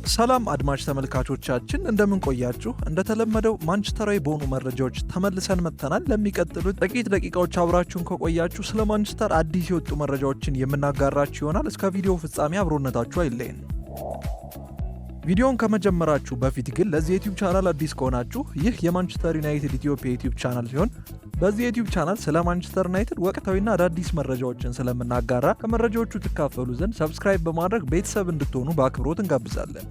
ሰላም አድማጭ ተመልካቾቻችን እንደምን ቆያችሁ? እንደተለመደው ማንቸስተራዊ በሆኑ መረጃዎች ተመልሰን መጥተናል። ለሚቀጥሉት ጥቂት ደቂቃዎች አብራችሁን ከቆያችሁ ስለ ማንቸስተር አዲስ የወጡ መረጃዎችን የምናጋራችሁ ይሆናል። እስከ ቪዲዮ ፍጻሜ አብሮነታችሁ አይለየን። ቪዲዮውን ከመጀመራችሁ በፊት ግን ለዚህ ዩቲዩብ ቻናል አዲስ ከሆናችሁ ይህ የማንቸስተር ዩናይትድ ኢትዮጵያ ዩቲዩብ ቻናል ሲሆን በዚህ ዩቲዩብ ቻናል ስለ ማንቸስተር ዩናይትድ ወቅታዊና አዳዲስ መረጃዎችን ስለምናጋራ ከመረጃዎቹ ትካፈሉ ዘንድ ሰብስክራይብ በማድረግ ቤተሰብ እንድትሆኑ በአክብሮት እንጋብዛለን።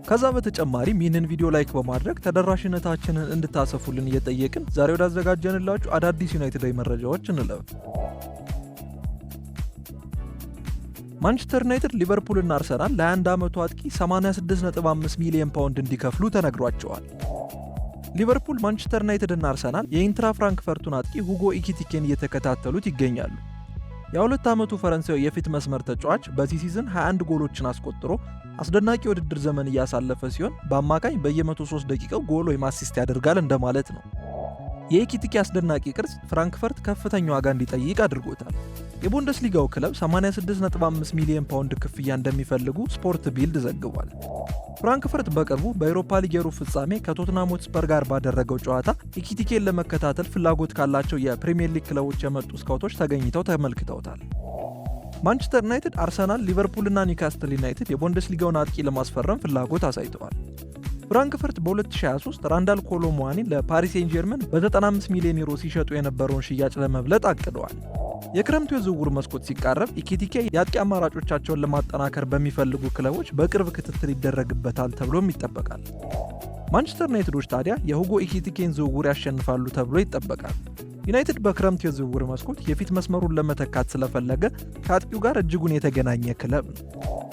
ከዛ በተጨማሪም ይህንን ቪዲዮ ላይክ በማድረግ ተደራሽነታችንን እንድታሰፉልን እየጠየቅን ዛሬ ወዳዘጋጀንላችሁ አዳዲስ ዩናይትዳዊ መረጃዎች እንለፍ። ማንቸስተር ዩናይትድ ሊቨርፑልና አርሰናል ለ21 ዓመቱ አጥቂ 86.5 ሚሊዮን ፓውንድ እንዲከፍሉ ተነግሯቸዋል። ሊቨርፑል፣ ማንቸስተር ዩናይትድ እና አርሰናል የኢንትራ ፍራንክፈርቱን አጥቂ ሁጎ ኢኪቲኬን እየተከታተሉት ይገኛሉ። የ2 ዓመቱ ፈረንሳዊ የፊት መስመር ተጫዋች በዚህ ሲዝን 21 ጎሎችን አስቆጥሮ አስደናቂ የውድድር ዘመን እያሳለፈ ሲሆን በአማካኝ በየ103 ደቂቃው ጎል ወይም አሲስት ያደርጋል እንደማለት ነው። የኢኪቲኬ አስደናቂ ቅርጽ ፍራንክፈርት ከፍተኛ ዋጋ እንዲጠይቅ አድርጎታል። የቡንደስሊጋው ክለብ 86.5 ሚሊዮን ፓውንድ ክፍያ እንደሚፈልጉ ስፖርት ቢልድ ዘግቧል። ፍራንክፈርት በቅርቡ በአውሮፓ ሊግ የሩብ ፍጻሜ ከቶትናም ሆትስፐር ጋር ባደረገው ጨዋታ ኢኪቲኬን ለመከታተል ፍላጎት ካላቸው የፕሪሚየር ሊግ ክለቦች የመጡ ስካውቶች ተገኝተው ተመልክተውታል። ማንቸስተር ዩናይትድ፣ አርሰናል፣ ሊቨርፑልና ኒውካስትል ዩናይትድ የቡንደስሊጋውን አጥቂ ለማስፈረም ፍላጎት አሳይተዋል። ፍራንክፈርት በ2023 ራንዳል ኮሎሙዋኒን ለፓሪስ ሴን ጀርመን በ95 ሚሊዮን ዩሮ ሲሸጡ የነበረውን ሽያጭ ለመብለጥ አቅደዋል። የክረምቱ የዝውውር መስኮት ሲቃረብ ኢኪቲኬ የአጥቂ አማራጮቻቸውን ለማጠናከር በሚፈልጉ ክለቦች በቅርብ ክትትል ይደረግበታል ተብሎም ይጠበቃል። ማንቸስተር ዩናይትዶች ታዲያ የሁጎ ኢኪቲኬን ዝውውር ያሸንፋሉ ተብሎ ይጠበቃል። ዩናይትድ በክረምቱ የዝውውር መስኮት የፊት መስመሩን ለመተካት ስለፈለገ ከአጥቂው ጋር እጅጉን የተገናኘ ክለብ ነው።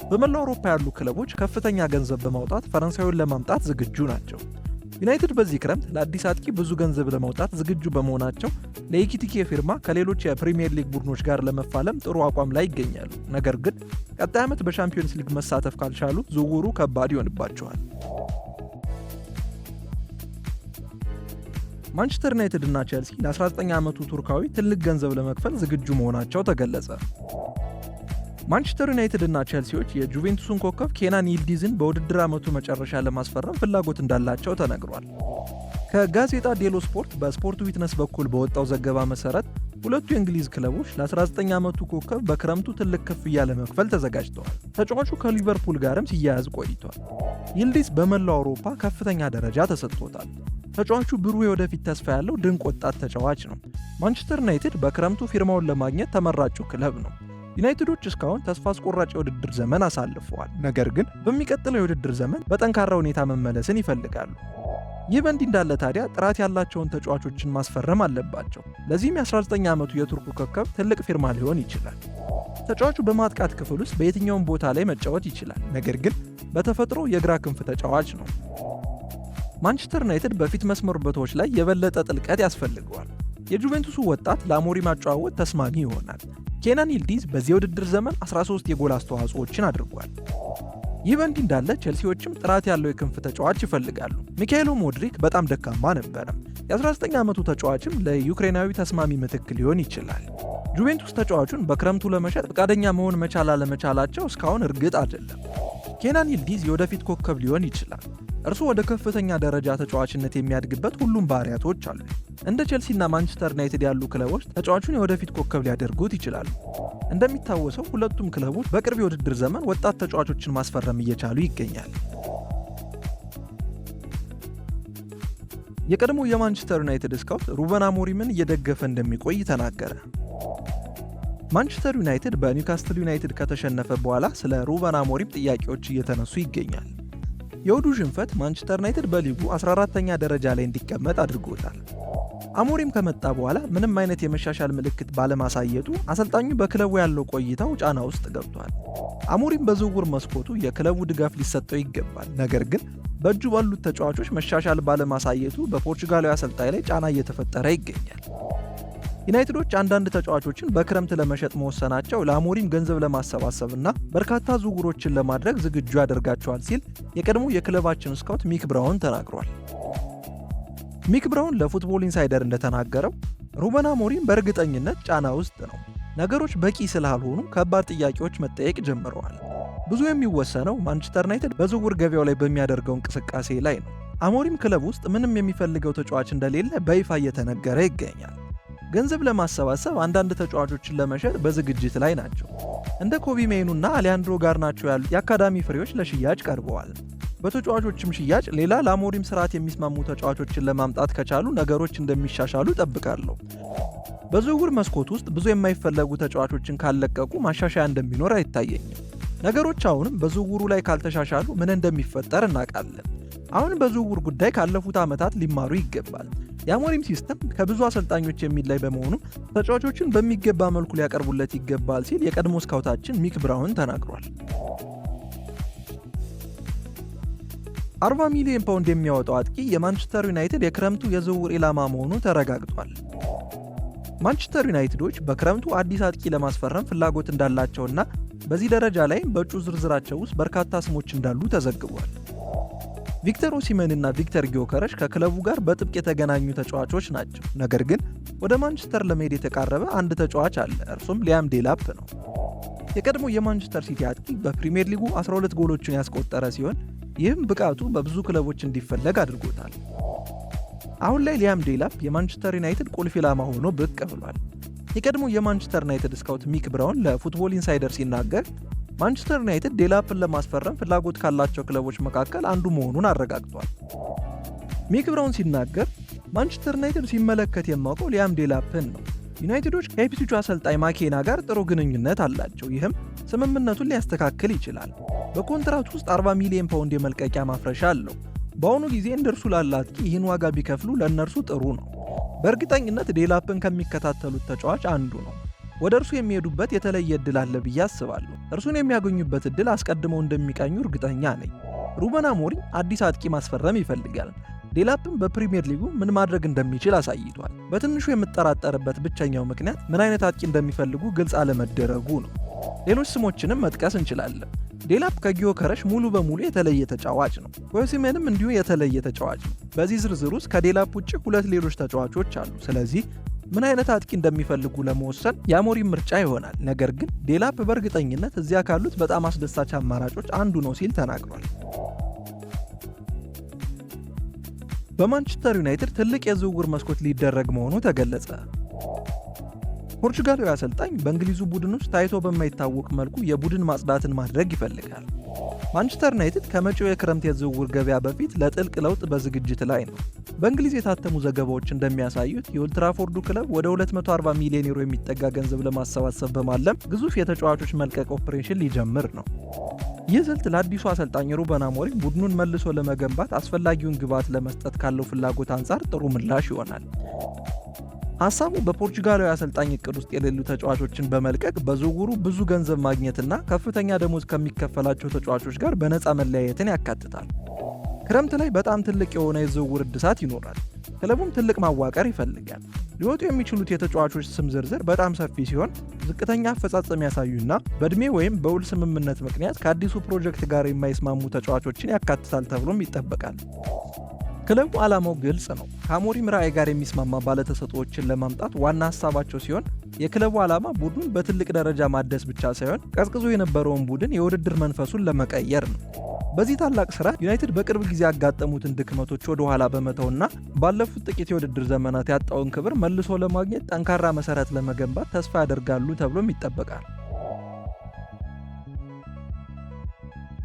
በመላው አውሮፓ ያሉ ክለቦች ከፍተኛ ገንዘብ በማውጣት ፈረንሳዩን ለማምጣት ዝግጁ ናቸው። ዩናይትድ በዚህ ክረምት ለአዲስ አጥቂ ብዙ ገንዘብ ለማውጣት ዝግጁ በመሆናቸው ለኢኪቲኬ ፊርማ ከሌሎች የፕሪሚየር ሊግ ቡድኖች ጋር ለመፋለም ጥሩ አቋም ላይ ይገኛሉ። ነገር ግን ቀጣይ ዓመት በሻምፒዮንስ ሊግ መሳተፍ ካልቻሉ ዝውውሩ ከባድ ይሆንባቸዋል። ማንቸስተር ዩናይትድ እና ቼልሲ ለ19 ዓመቱ ቱርካዊ ትልቅ ገንዘብ ለመክፈል ዝግጁ መሆናቸው ተገለጸ። ማንቸስተር ዩናይትድ እና ቼልሲዎች የጁቬንቱስን ኮከብ ኬናን ይልዲዝን በውድድር ዓመቱ መጨረሻ ለማስፈረም ፍላጎት እንዳላቸው ተነግሯል። ከጋዜጣ ዴሎ ስፖርት በስፖርት ዊትነስ በኩል በወጣው ዘገባ መሰረት ሁለቱ የእንግሊዝ ክለቦች ለ19 ዓመቱ ኮከብ በክረምቱ ትልቅ ክፍያ ለመክፈል ተዘጋጅተዋል። ተጫዋቹ ከሊቨርፑል ጋርም ሲያያዝ ቆይቷል። ይልዲዝ በመላው አውሮፓ ከፍተኛ ደረጃ ተሰጥቶታል። ተጫዋቹ ብሩህ የወደፊት ተስፋ ያለው ድንቅ ወጣት ተጫዋች ነው። ማንቸስተር ዩናይትድ በክረምቱ ፊርማውን ለማግኘት ተመራጩ ክለብ ነው። ዩናይትዶች እስካሁን ተስፋ አስቆራጭ የውድድር ዘመን አሳልፈዋል። ነገር ግን በሚቀጥለው የውድድር ዘመን በጠንካራ ሁኔታ መመለስን ይፈልጋሉ። ይህ በእንዲህ እንዳለ ታዲያ ጥራት ያላቸውን ተጫዋቾችን ማስፈረም አለባቸው። ለዚህም የ19 ዓመቱ የቱርኩ ኮከብ ትልቅ ፊርማ ሊሆን ይችላል። ተጫዋቹ በማጥቃት ክፍል ውስጥ በየትኛውም ቦታ ላይ መጫወት ይችላል። ነገር ግን በተፈጥሮ የግራ ክንፍ ተጫዋች ነው። ማንቸስተር ዩናይትድ በፊት መስመር ቦታዎች ላይ የበለጠ ጥልቀት ያስፈልገዋል። የጁቬንቱሱ ወጣት ለአሞሪም አጨዋወት ተስማሚ ይሆናል። ኬናን ይልዲዝ በዚህ የውድድር ዘመን 13 የጎል አስተዋጽኦችን አድርጓል። ይህ በእንዲህ እንዳለ ቼልሲዎችም ጥራት ያለው የክንፍ ተጫዋች ይፈልጋሉ። ሚካኤሎ ሞድሪክ በጣም ደካማ ነበረ። የ19 ዓመቱ ተጫዋችም ለዩክሬናዊ ተስማሚ ምትክ ሊሆን ይችላል። ጁቬንቱስ ተጫዋቹን በክረምቱ ለመሸጥ ፈቃደኛ መሆን መቻል አለመቻላቸው እስካሁን እርግጥ አይደለም። ኬናን ይልዲዝ የወደፊት ኮከብ ሊሆን ይችላል። እርሱ ወደ ከፍተኛ ደረጃ ተጫዋችነት የሚያድግበት ሁሉም ባህሪያቶች አሉ። እንደ ቼልሲና ማንቸስተር ዩናይትድ ያሉ ክለቦች ተጫዋቹን የወደፊት ኮከብ ሊያደርጉት ይችላሉ። እንደሚታወሰው ሁለቱም ክለቦች በቅርብ የውድድር ዘመን ወጣት ተጫዋቾችን ማስፈረም እየቻሉ ይገኛል። የቀድሞው የማንቸስተር ዩናይትድ ስካውት ሩበን አሞሪምን እየደገፈ እንደሚቆይ ተናገረ። ማንቸስተር ዩናይትድ በኒውካስትል ዩናይትድ ከተሸነፈ በኋላ ስለ ሩበን አሞሪም ጥያቄዎች እየተነሱ ይገኛል። የእሁዱ ሽንፈት ማንቸስተር ዩናይትድ በሊጉ 14ኛ ደረጃ ላይ እንዲቀመጥ አድርጎታል። አሞሪም ከመጣ በኋላ ምንም አይነት የመሻሻል ምልክት ባለማሳየቱ አሰልጣኙ በክለቡ ያለው ቆይታው ጫና ውስጥ ገብቷል። አሞሪም በዝውውር መስኮቱ የክለቡ ድጋፍ ሊሰጠው ይገባል። ነገር ግን በእጁ ባሉት ተጫዋቾች መሻሻል ባለማሳየቱ በፖርቹጋላዊ አሰልጣኝ ላይ ጫና እየተፈጠረ ይገኛል። ዩናይትዶች አንዳንድ ተጫዋቾችን በክረምት ለመሸጥ መወሰናቸው ለአሞሪም ገንዘብ ለማሰባሰብና በርካታ ዝውውሮችን ለማድረግ ዝግጁ ያደርጋቸዋል ሲል የቀድሞ የክለባችን ስካውት ሚክ ብራውን ተናግሯል። ሚክ ብራውን ለፉትቦል ኢንሳይደር እንደተናገረው ሩበን አሞሪም በእርግጠኝነት ጫና ውስጥ ነው። ነገሮች በቂ ስላልሆኑ ከባድ ጥያቄዎች መጠየቅ ጀምረዋል። ብዙ የሚወሰነው ማንቸስተር ዩናይትድ በዝውውር ገበያው ላይ በሚያደርገው እንቅስቃሴ ላይ ነው። አሞሪም ክለብ ውስጥ ምንም የሚፈልገው ተጫዋች እንደሌለ በይፋ እየተነገረ ይገኛል። ገንዘብ ለማሰባሰብ አንዳንድ ተጫዋቾችን ለመሸጥ በዝግጅት ላይ ናቸው። እንደ ኮቢ ሜኑና አሊያንድሮ ጋርናቾ ያሉ የአካዳሚ ፍሬዎች ለሽያጭ ቀርበዋል። በተጫዋቾችም ሽያጭ ሌላ ለአሞሪም ስርዓት የሚስማሙ ተጫዋቾችን ለማምጣት ከቻሉ ነገሮች እንደሚሻሻሉ ጠብቃለሁ። በዝውውር መስኮት ውስጥ ብዙ የማይፈለጉ ተጫዋቾችን ካለቀቁ ማሻሻያ እንደሚኖር አይታየኝም። ነገሮች አሁንም በዝውውሩ ላይ ካልተሻሻሉ ምን እንደሚፈጠር እናውቃለን። አሁን በዝውውር ጉዳይ ካለፉት ዓመታት ሊማሩ ይገባል። የአሞሪም ሲስተም ከብዙ አሰልጣኞች የሚለይ በመሆኑ ተጫዋቾችን በሚገባ መልኩ ሊያቀርቡለት ይገባል ሲል የቀድሞ ስካውታችን ሚክ ብራውን ተናግሯል። 40 ሚሊዮን ፓውንድ የሚያወጣው አጥቂ የማንቸስተር ዩናይትድ የክረምቱ የዝውውር ኢላማ መሆኑ ተረጋግጧል። ማንቸስተር ዩናይትዶች በክረምቱ አዲስ አጥቂ ለማስፈረም ፍላጎት እንዳላቸውና በዚህ ደረጃ ላይም በእጩ ዝርዝራቸው ውስጥ በርካታ ስሞች እንዳሉ ተዘግቧል። ቪክተር ኦሲሜን እና ቪክተር ጊዮከረሽ ከክለቡ ጋር በጥብቅ የተገናኙ ተጫዋቾች ናቸው። ነገር ግን ወደ ማንቸስተር ለመሄድ የተቃረበ አንድ ተጫዋች አለ፣ እርሱም ሊያም ዴላፕ ነው። የቀድሞ የማንቸስተር ሲቲ አጥቂ በፕሪሚየር ሊጉ 12 ጎሎችን ያስቆጠረ ሲሆን ይህም ብቃቱ በብዙ ክለቦች እንዲፈለግ አድርጎታል። አሁን ላይ ሊያም ዴላፕ የማንቸስተር ዩናይትድ ቁልፍ ኢላማ ሆኖ ብቅ ብሏል። የቀድሞ የማንቸስተር ዩናይትድ ስካውት ሚክ ብራውን ለፉትቦል ኢንሳይደር ሲናገር ማንቸስተር ዩናይትድ ዴላፕን ለማስፈረም ፍላጎት ካላቸው ክለቦች መካከል አንዱ መሆኑን አረጋግጧል። ሚክ ብራውን ሲናገር ማንቸስተር ዩናይትድ ሲመለከት የማውቀው ሊያም ዴላፕን ነው። ዩናይትዶች ከኢፕስዊቹ አሰልጣኝ ማኬና ጋር ጥሩ ግንኙነት አላቸው። ይህም ስምምነቱን ሊያስተካክል ይችላል። በኮንትራቱ ውስጥ 40 ሚሊዮን ፓውንድ የመልቀቂያ ማፍረሻ አለው። በአሁኑ ጊዜ እንደርሱ ላለ አጥቂ ይህን ዋጋ ቢከፍሉ ለእነርሱ ጥሩ ነው። በእርግጠኝነት ዴላፕን ከሚከታተሉት ተጫዋች አንዱ ነው። ወደ እርሱ የሚሄዱበት የተለየ እድል አለ ብዬ አስባለሁ። እርሱን የሚያገኙበት እድል አስቀድመው እንደሚቃኙ እርግጠኛ ነኝ። ሩበን አሞሪም አዲስ አጥቂ ማስፈረም ይፈልጋል። ዴላፕን በፕሪሚየር ሊጉ ምን ማድረግ እንደሚችል አሳይቷል። በትንሹ የምጠራጠርበት ብቸኛው ምክንያት ምን አይነት አጥቂ እንደሚፈልጉ ግልጽ አለመደረጉ ነው። ሌሎች ስሞችንም መጥቀስ እንችላለን። ዴላፕ ከጊዮከረሽ ሙሉ በሙሉ የተለየ ተጫዋች ነው። ኦሲሜንም እንዲሁ የተለየ ተጫዋች ነው። በዚህ ዝርዝር ውስጥ ከዴላፕ ውጭ 2 ሌሎች ተጫዋቾች አሉ። ስለዚህ ምን አይነት አጥቂ እንደሚፈልጉ ለመወሰን የአሞሪም ምርጫ ይሆናል። ነገር ግን ዴላፕ በእርግጠኝነት እዚያ ካሉት በጣም አስደሳች አማራጮች አንዱ ነው ሲል ተናግሯል። በማንቸስተር ዩናይትድ ትልቅ የዝውውር መስኮት ሊደረግ መሆኑ ተገለጸ። ፖርቹጋላዊ አሰልጣኝ በእንግሊዙ ቡድን ውስጥ ታይቶ በማይታወቅ መልኩ የቡድን ማጽዳትን ማድረግ ይፈልጋል። ማንቸስተር ዩናይትድ ከመጪው የክረምት የዝውውር ገበያ በፊት ለጥልቅ ለውጥ በዝግጅት ላይ ነው። በእንግሊዝ የታተሙ ዘገባዎች እንደሚያሳዩት የኦልትራፎርዱ ክለብ ወደ 240 ሚሊዮን ዩሮ የሚጠጋ ገንዘብ ለማሰባሰብ በማለም ግዙፍ የተጫዋቾች መልቀቅ ኦፕሬሽን ሊጀምር ነው። ይህ ስልት ለአዲሱ አሰልጣኝ ሩበን አሞሪም ቡድኑን መልሶ ለመገንባት አስፈላጊውን ግብዓት ለመስጠት ካለው ፍላጎት አንጻር ጥሩ ምላሽ ይሆናል። ሐሳቡ በፖርቹጋላዊ አሰልጣኝ እቅድ ውስጥ የሌሉ ተጫዋቾችን በመልቀቅ በዝውውሩ ብዙ ገንዘብ ማግኘትና ከፍተኛ ደሞዝ ከሚከፈላቸው ተጫዋቾች ጋር በነፃ መለያየትን ያካትታል። ክረምት ላይ በጣም ትልቅ የሆነ የዝውውር እድሳት ይኖራል። ክለቡም ትልቅ ማዋቀር ይፈልጋል። ሊወጡ የሚችሉት የተጫዋቾች ስም ዝርዝር በጣም ሰፊ ሲሆን ዝቅተኛ አፈጻጸም ያሳዩና በዕድሜ ወይም በውል ስምምነት ምክንያት ከአዲሱ ፕሮጀክት ጋር የማይስማሙ ተጫዋቾችን ያካትታል ተብሎም ይጠበቃል። ክለቡ ዓላማው ግልጽ ነው። ከአሞሪም ራዕይ ጋር የሚስማማ ባለተሰጥኦዎችን ለማምጣት ዋና ሀሳባቸው ሲሆን የክለቡ ዓላማ ቡድኑን በትልቅ ደረጃ ማደስ ብቻ ሳይሆን ቀዝቅዞ የነበረውን ቡድን የውድድር መንፈሱን ለመቀየር ነው። በዚህ ታላቅ ስራ ዩናይትድ በቅርብ ጊዜ ያጋጠሙትን ድክመቶች ወደ ኋላ በመተውና ባለፉት ጥቂት የውድድር ዘመናት ያጣውን ክብር መልሶ ለማግኘት ጠንካራ መሰረት ለመገንባት ተስፋ ያደርጋሉ ተብሎም ይጠበቃል።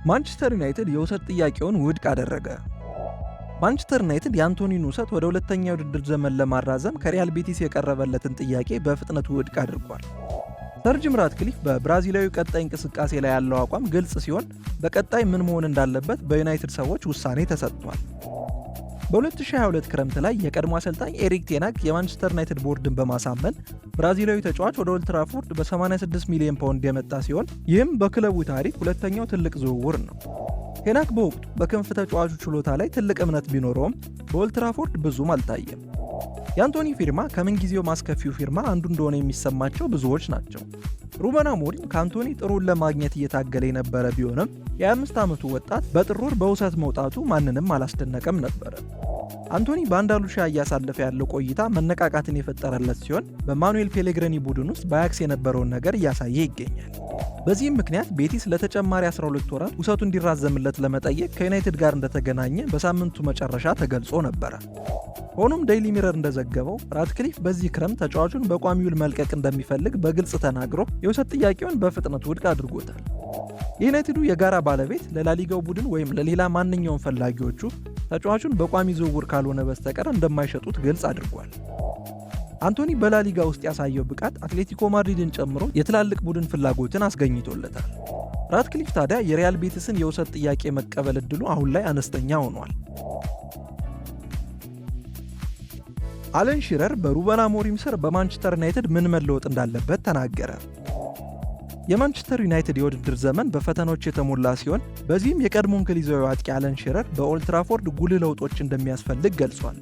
ማንቸስተር ዩናይትድ የውሰት ጥያቄውን ውድቅ አደረገ። ማንቸስተር ዩናይትድ የአንቶኒን ውሰት ወደ ሁለተኛ የውድድር ዘመን ለማራዘም ከሪያል ቤቲስ የቀረበለትን ጥያቄ በፍጥነት ውድቅ አድርጓል። ሰር ጂም ራትክሊፍ በብራዚላዊ ቀጣይ እንቅስቃሴ ላይ ያለው አቋም ግልጽ ሲሆን በቀጣይ ምን መሆን እንዳለበት በዩናይትድ ሰዎች ውሳኔ ተሰጥቷል። በ2022 ክረምት ላይ የቀድሞ አሰልጣኝ ኤሪክ ቴናግ የማንቸስተር ዩናይትድ ቦርድን በማሳመን ብራዚላዊ ተጫዋች ወደ ኦልትራፎርድ በ86 ሚሊዮን ፓውንድ የመጣ ሲሆን ይህም በክለቡ ታሪክ ሁለተኛው ትልቅ ዝውውር ነው። ቴናግ በወቅቱ በክንፍ ተጫዋቹ ችሎታ ላይ ትልቅ እምነት ቢኖረውም በኦልትራፎርድ ብዙም አልታየም። የአንቶኒ ፊርማ ከምንጊዜው ማስከፊው ፊርማ አንዱ እንደሆነ የሚሰማቸው ብዙዎች ናቸው። ሩበን አሞሪም ከአንቶኒ ጥሩን ለማግኘት እየታገለ የነበረ ቢሆንም የ25 ዓመቱ ወጣት በጥር ወር በውሰት መውጣቱ ማንንም አላስደነቀም ነበረ። አንቶኒ በአንዳሉሺያ እያሳለፈ ያለው ቆይታ መነቃቃትን የፈጠረለት ሲሆን በማኑኤል ፔሌግሪኒ ቡድን ውስጥ በአያክስ የነበረውን ነገር እያሳየ ይገኛል። በዚህም ምክንያት ቤቲስ ለተጨማሪ 12 ወራት ውሰቱ እንዲራዘምለት ለመጠየቅ ከዩናይትድ ጋር እንደተገናኘ በሳምንቱ መጨረሻ ተገልጾ ነበረ። ሆኖም ዴይሊ ሚረር እንደዘገበው ራትክሊፍ በዚህ ክረምት ተጫዋቹን በቋሚ ውል መልቀቅ እንደሚፈልግ በግልጽ ተናግሮ የውሰት ጥያቄውን በፍጥነት ውድቅ አድርጎታል። የዩናይትዱ የጋራ ባለቤት ለላሊጋው ቡድን ወይም ለሌላ ማንኛውም ፈላጊዎቹ ተጫዋቹን በቋሚ ዝውውር ካልሆነ በስተቀር እንደማይሸጡት ግልጽ አድርጓል። አንቶኒ በላሊጋ ውስጥ ያሳየው ብቃት አትሌቲኮ ማድሪድን ጨምሮ የትላልቅ ቡድን ፍላጎትን አስገኝቶለታል። ራትክሊፍ ታዲያ የሪያል ቤቲስን የውሰት ጥያቄ መቀበል እድሉ አሁን ላይ አነስተኛ ሆኗል። አለን ሺረር በሩበን አሞሪም ስር በማንቸስተር ዩናይትድ ምን መለወጥ እንዳለበት ተናገረ። የማንቸስተር ዩናይትድ የውድድር ዘመን በፈተናዎች የተሞላ ሲሆን በዚህም የቀድሞ እንግሊዛዊ አጥቂ አለን ሺረር በኦልድ ትራፎርድ ጉልህ ለውጦች እንደሚያስፈልግ ገልጿል።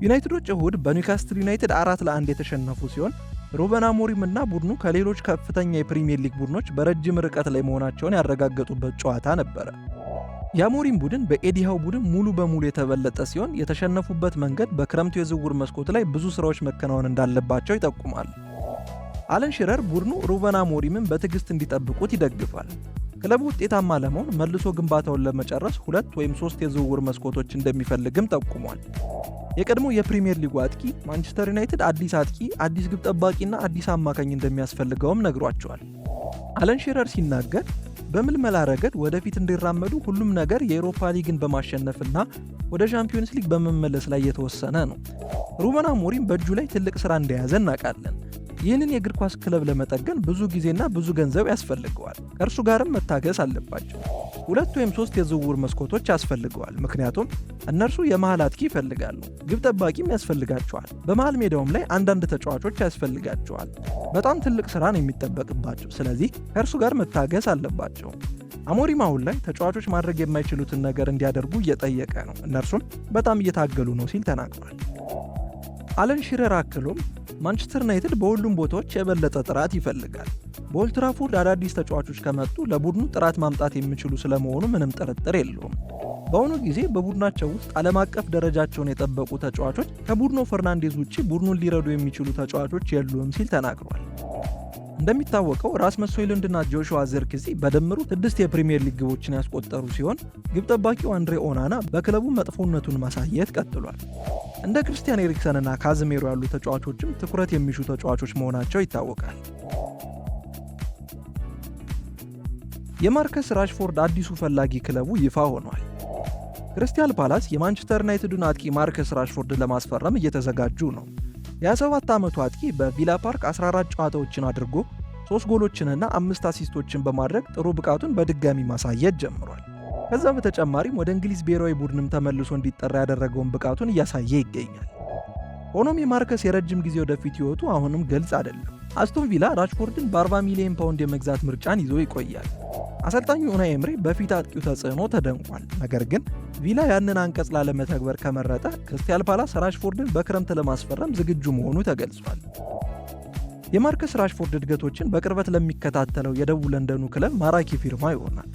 ዩናይትዶች እሁድ በኒውካስትል ዩናይትድ 4-1 የተሸነፉ ሲሆን ሩበን አሞሪም እና ቡድኑ ከሌሎች ከፍተኛ የፕሪሚየር ሊግ ቡድኖች በረጅም ርቀት ላይ መሆናቸውን ያረጋገጡበት ጨዋታ ነበረ። የአሞሪም ቡድን በኤዲሃው ቡድን ሙሉ በሙሉ የተበለጠ ሲሆን የተሸነፉበት መንገድ በክረምቱ የዝውውር መስኮት ላይ ብዙ ስራዎች መከናወን እንዳለባቸው ይጠቁማል። አለን ሺረር ቡድኑ ሩበን አሞሪምን በትዕግስት እንዲጠብቁት ይደግፋል። ክለቡ ውጤታማ ለመሆን መልሶ ግንባታውን ለመጨረስ 2 ወይም 3 የዝውውር መስኮቶች እንደሚፈልግም ጠቁሟል። የቀድሞ የፕሪሚየር ሊጉ አጥቂ ማንቸስተር ዩናይትድ አዲስ አጥቂ፣ አዲስ ግብ ጠባቂና አዲስ አማካኝ እንደሚያስፈልገውም ነግሯቸዋል። አለን ሺረር ሲናገር በምልመላ ረገድ ወደፊት እንዲራመዱ ሁሉም ነገር የአውሮፓ ሊግን በማሸነፍና ወደ ቻምፒዮንስ ሊግ በመመለስ ላይ የተወሰነ ነው። ሩበን አሞሪም በእጁ ላይ ትልቅ ስራ እንደያዘ እናውቃለን። ይህንን የእግር ኳስ ክለብ ለመጠገን ብዙ ጊዜና ብዙ ገንዘብ ያስፈልገዋል። ከእርሱ ጋርም መታገስ አለባቸው። 2 ወይም 3 የዝውውር መስኮቶች ያስፈልገዋል፣ ምክንያቱም እነርሱ የመሃል አጥቂ ይፈልጋሉ፣ ግብ ጠባቂም ያስፈልጋቸዋል። በመሃል ሜዳውም ላይ አንዳንድ ተጫዋቾች ያስፈልጋቸዋል። በጣም ትልቅ ስራ ነው የሚጠበቅባቸው። ስለዚህ ከእርሱ ጋር መታገስ አለባቸው። አሞሪም አሁን ላይ ተጫዋቾች ማድረግ የማይችሉትን ነገር እንዲያደርጉ እየጠየቀ ነው፣ እነርሱም በጣም እየታገሉ ነው ሲል ተናግሯል። አለን ሺረር አክሎም ማንቸስተር ዩናይትድ በሁሉም ቦታዎች የበለጠ ጥራት ይፈልጋል። በኦልድ ትራፎርድ አዳዲስ ተጫዋቾች ከመጡ ለቡድኑ ጥራት ማምጣት የሚችሉ ስለመሆኑ ምንም ጥርጥር የለውም። በአሁኑ ጊዜ በቡድናቸው ውስጥ ዓለም አቀፍ ደረጃቸውን የጠበቁ ተጫዋቾች ከቡርኖ ፈርናንዴዝ ውጪ ቡድኑን ሊረዱ የሚችሉ ተጫዋቾች የሉም ሲል ተናግሯል። እንደሚታወቀው ራስመስ ሆይሉንድና ጆሹዋ ዚርክዚ በድምሩ 6 የፕሪሚየር ሊግ ግቦችን ያስቆጠሩ ሲሆን ግብ ጠባቂው አንድሬ ኦናና በክለቡ መጥፎነቱን ማሳየት ቀጥሏል። እንደ ክርስቲያን ኤሪክሰንና ካዝሜሮ ያሉ ተጫዋቾችም ትኩረት የሚሹ ተጫዋቾች መሆናቸው ይታወቃል። የማርከስ ራሽፎርድ አዲሱ ፈላጊ ክለቡ ይፋ ሆኗል። ክሪስታል ፓላስ የማንቸስተር ዩናይትዱን አጥቂ ማርከስ ራሽፎርድ ለማስፈረም እየተዘጋጁ ነው። የ27 ዓመቱ አጥቂ በቪላ ፓርክ 14 ጨዋታዎችን አድርጎ 3 ጎሎችንና 5 አሲስቶችን በማድረግ ጥሩ ብቃቱን በድጋሚ ማሳየት ጀምሯል። ከዛ በተጨማሪም ወደ እንግሊዝ ብሔራዊ ቡድንም ተመልሶ እንዲጠራ ያደረገውን ብቃቱን እያሳየ ይገኛል። ሆኖም የማርከስ የረጅም ጊዜ ወደፊት ሕይወቱ አሁንም ግልጽ አይደለም። አስቶን ቪላ ራሽፎርድን በ40 ሚሊዮን ፓውንድ የመግዛት ምርጫን ይዞ ይቆያል። አሰልጣኙ ኡናይ ኤምሪ በፊት አጥቂው ተጽዕኖ ተደንቋል። ነገር ግን ቪላ ያንን አንቀጽ ላለመተግበር ከመረጠ ክሪስታል ፓላስ ራሽፎርድን በክረምት ለማስፈረም ዝግጁ መሆኑ ተገልጿል። የማርከስ ራሽፎርድ እድገቶችን በቅርበት ለሚከታተለው የደቡብ ለንደኑ ክለብ ማራኪ ፊርማ ይሆናል።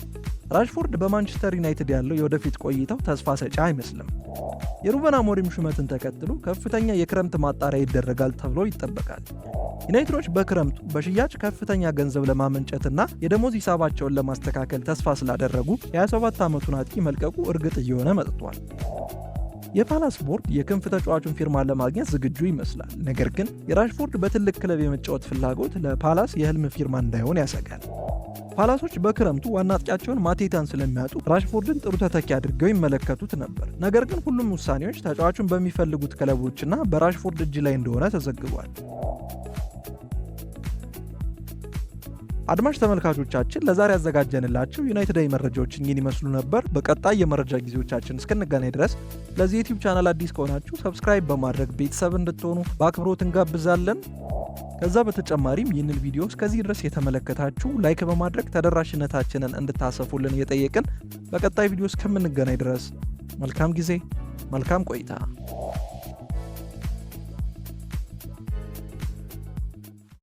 ራሽፎርድ በማንቸስተር ዩናይትድ ያለው የወደፊት ቆይታው ተስፋ ሰጪ አይመስልም። የሩበን አሞሪም ሹመትን ተከትሎ ከፍተኛ የክረምት ማጣሪያ ይደረጋል ተብሎ ይጠበቃል። ዩናይትዶች በክረምቱ በሽያጭ ከፍተኛ ገንዘብ ለማመንጨትና የደሞዝ ሂሳባቸውን ለማስተካከል ተስፋ ስላደረጉ የ27 ዓመቱን አጥቂ መልቀቁ እርግጥ እየሆነ መጥቷል። የፓላስ ቦርድ የክንፍ ተጫዋቹን ፊርማ ለማግኘት ዝግጁ ይመስላል። ነገር ግን የራሽፎርድ በትልቅ ክለብ የመጫወት ፍላጎት ለፓላስ የህልም ፊርማ እንዳይሆን ያሰጋል። ፓላሶች በክረምቱ ዋና አጥቂያቸውን ማቴታን ስለሚያጡ ራሽፎርድን ጥሩ ተተኪ አድርገው ይመለከቱት ነበር። ነገር ግን ሁሉም ውሳኔዎች ተጫዋቹን በሚፈልጉት ክለቦችና በራሽፎርድ እጅ ላይ እንደሆነ ተዘግቧል። አድማጭ ተመልካቾቻችን ለዛሬ ያዘጋጀንላችሁ ዩናይትዳዊ መረጃዎች እኚህን ይመስሉ ነበር። በቀጣይ የመረጃ ጊዜዎቻችን እስክንገናኝ ድረስ ለዚህ ዩቲዩብ ቻናል አዲስ ከሆናችሁ ሰብስክራይብ በማድረግ ቤተሰብ እንድትሆኑ በአክብሮት እንጋብዛለን። ከዛ በተጨማሪም ይህንን ቪዲዮ እስከዚህ ድረስ የተመለከታችሁ ላይክ በማድረግ ተደራሽነታችንን እንድታሰፉልን እየጠየቅን በቀጣይ ቪዲዮ እስከምንገናኝ ድረስ መልካም ጊዜ፣ መልካም ቆይታ።